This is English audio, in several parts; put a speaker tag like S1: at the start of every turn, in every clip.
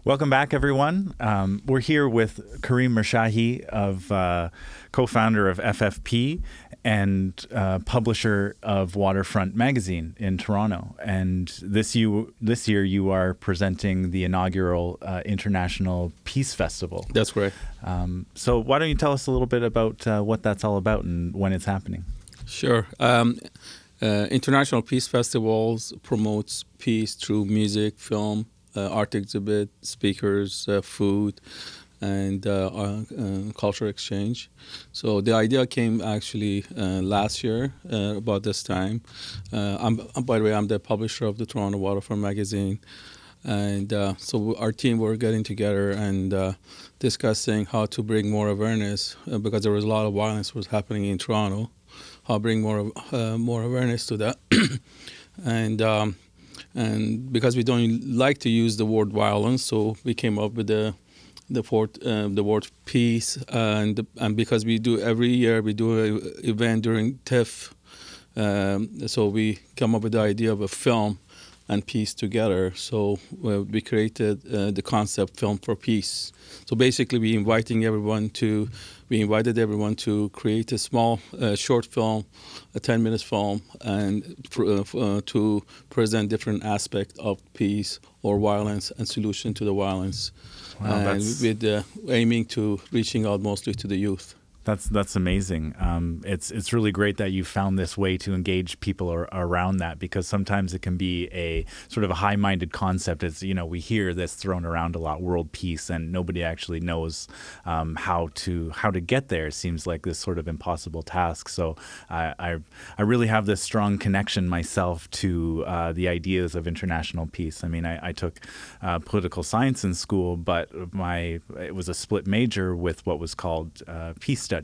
S1: Welcome back, everyone. We're here with Karim Mirshahi, co-founder of FFP and publisher of Waterfront magazine in Toronto. And this year you are presenting the inaugural International Peace Festival.
S2: That's correct.
S1: So why don't you tell us a little bit about what that's all about and when it's happening?
S2: Sure. International Peace Festivals promotes peace through music, film, art exhibit, speakers, food, and cultural exchange. So the idea came actually last year about this time. By the way, I'm the publisher of the Toronto Waterfront magazine. And so our team were getting together and discussing how to bring more awareness because there was a lot of violence was happening in Toronto. How bring more awareness to that. And because we don't like to use the word violence, so we came up with the word peace, and because we do every year we do an event during TIFF, so we come up with the idea of a film and peace together. So we created the concept Film for Peace. So basically we invited everyone to create a small short film, a 10-minute film, and to present different aspects of peace or violence and solution to the violence.
S1: Wow,
S2: and with aiming to reaching out mostly to the youth.
S1: That's amazing. It's really great that you found this way to engage people around that, because sometimes it can be a sort of a high-minded concept. As you know, we hear this thrown around a lot, world peace, and nobody actually knows how to get there. It seems like this sort of impossible task. So I really have this strong connection myself to the ideas of international peace. I mean, I took political science in school, but it was a split major with what was called peace studies.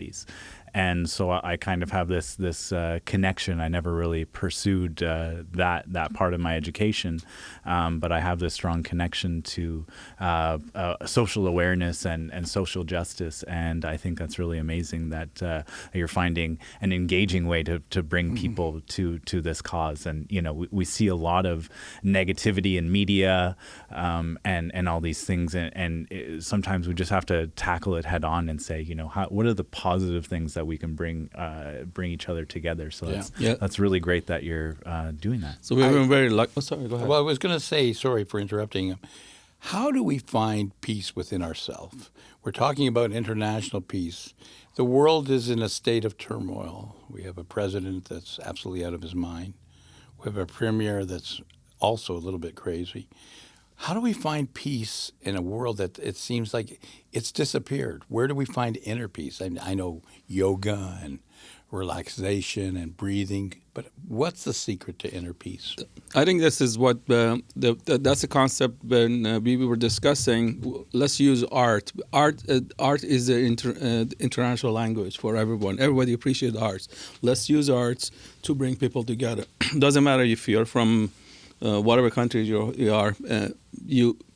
S1: And so I kind of have this connection. I never really pursued that part of my education, but I have this strong connection to social awareness and social justice. And I think that's really amazing that you're finding an engaging way to bring people to this cause. And you know, we see a lot of negativity in media and all these things, and sometimes we just have to tackle it head on and say, you know, what are the positive things that we can bring each other together. So that's really great that you're doing that.
S2: So we've been very lucky. Oh, sorry, go ahead.
S3: Well, I was going to say, sorry for interrupting. How do we find peace within ourselves? We're talking about international peace. The world is in a state of turmoil. We have a president that's absolutely out of his mind. We have a premier that's also a little bit crazy. How do we find peace in a world that it seems like it's disappeared? Where do we find inner peace? I know yoga and relaxation and breathing, but what's the secret to inner peace?
S2: I think this is what that's a concept when we were discussing. Let's use art. Art is the international language for everyone. Everybody appreciates arts. Let's use arts to bring people together. Doesn't matter if you're from whatever country you are,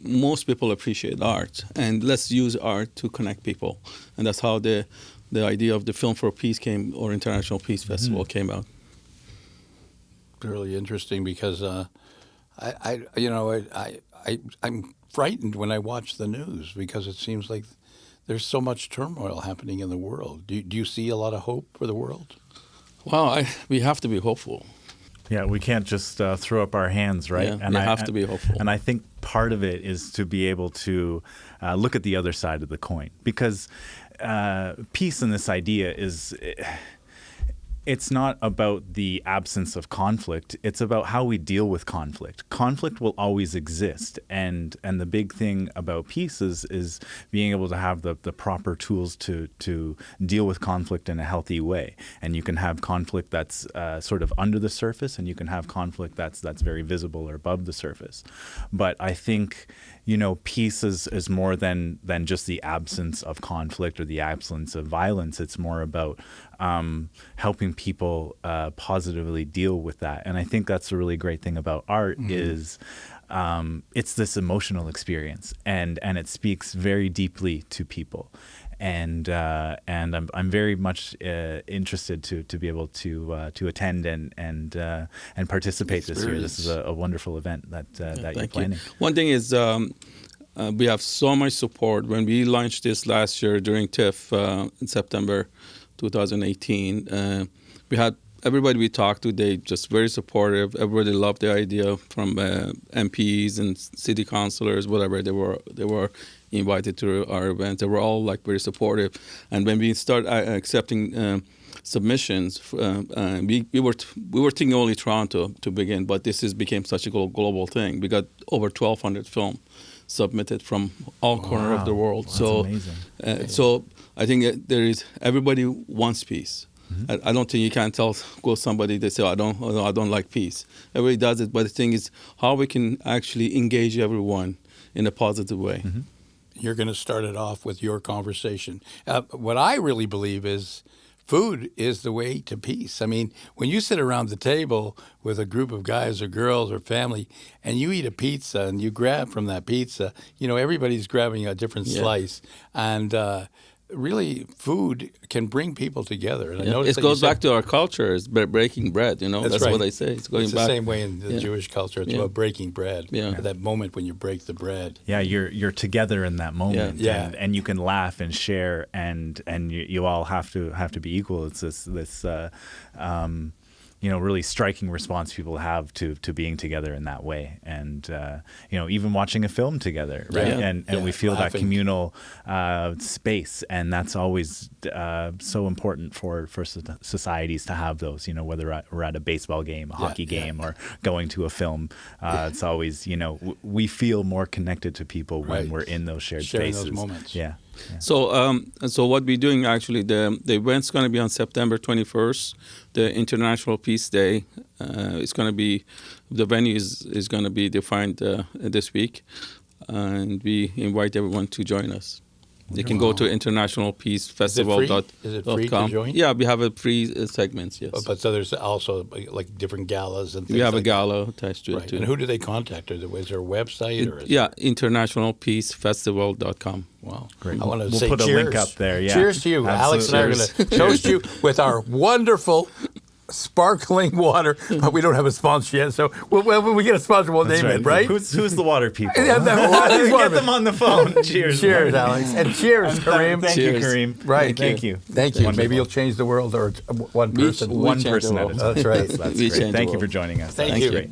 S2: most people appreciate art, and let's use art to connect people, and that's how the idea of the Film for Peace came, or International Peace Festival came out.
S3: Really interesting, because I'm frightened when I watch the news, because it seems like there's so much turmoil happening in the world. Do you see a lot of hope for the world?
S2: Well, we have to be hopeful.
S1: Yeah, we can't just throw up our hands, right?
S2: Yeah, and we have to be hopeful.
S1: And I think part of it is to be able to look at the other side of the coin, because peace in this idea is... It's not about the absence of conflict. It's about how we deal with conflict. Conflict will always exist. And the big thing about peace is being able to have the proper tools to deal with conflict in a healthy way. And you can have conflict that's sort of under the surface, and you can have conflict that's very visible or above the surface. But I think, you know, peace is more than just the absence of conflict or the absence of violence. It's more about helping people positively deal with that. And I think that's a really great thing about art is it's this emotional experience, and it speaks very deeply to people. And I'm very much interested to be able to attend and participate this year. This is a wonderful event that you're planning.
S2: One thing is we have so much support. When we launched this last year during TIFF in September 2018, we had everybody we talked to, they just very supportive. Everybody loved the idea, from MPs and city councilors, whatever they were invited to our event. They were all like very supportive. And when we started accepting submissions, we were thinking only Toronto to begin, but this became such a global thing. We got over 1,200 films submitted from all corners of the world.
S1: That's amazing.
S2: So I think everybody wants peace. I don't think you can go somebody, they say, I don't like peace. Everybody does it, but the thing is how we can actually engage everyone in a positive way.
S3: You're going to start it off with your conversation. What I really believe is food is the way to peace. I mean, when you sit around the table with a group of guys or girls or family and you eat a pizza and you grab from that pizza, everybody's grabbing a different slice. And really, food can bring people together. And I noticed
S2: it goes back to our culture. It's breaking bread. That's
S3: right.
S2: what they say. It's
S3: the same way in the Jewish culture. It's about breaking bread. That moment when you break the bread.
S1: Yeah, you're together in that moment. And you can laugh and share, and you all have to be equal. It's this really striking response people have to being together in that way, and even watching a film together, right? And we feel laughing. That communal space, and that's always so important for societies to have those. Whether we're at a baseball game, a hockey game, or going to a film, it's always we feel more connected to people when we're in those sharing spaces.
S3: Those moments.
S1: Yeah.
S2: So what we're doing actually, the event's going to be on September 21st, the International Peace Day. It's going to be, the venue is going to be defined this week, and we invite everyone to join us. They can go to internationalpeacefestival.com.
S3: Is it free to join?
S2: Yeah, we have a free segments, yes.
S3: But so there's also like different galas and things.
S2: We have
S3: like
S2: a gala attached to it too.
S3: And who do they contact? Is there a website?
S2: internationalpeacefestival.com.
S3: Wow.
S1: Great.
S3: I want to
S1: we'll
S3: say
S1: put
S3: cheers.
S1: a link up there. Yeah.
S3: Cheers to you.
S1: Absolutely.
S3: Alex and I are going to toast you with our wonderful sparkling water, but we don't have a sponsor yet. So when we get a sponsor, we'll name it, right?
S1: Who's the water people?
S3: Yeah,
S1: get them on the phone. Cheers.
S3: Cheers, Alex. And cheers, Karim.
S1: Thank you, Karim.
S3: Right.
S1: Thank you.
S3: Thank you. Maybe you'll change the world, or one person.
S1: One person at a time.
S3: That's right.
S1: That's great. Thank you for joining us.
S3: Thank you.
S1: Great.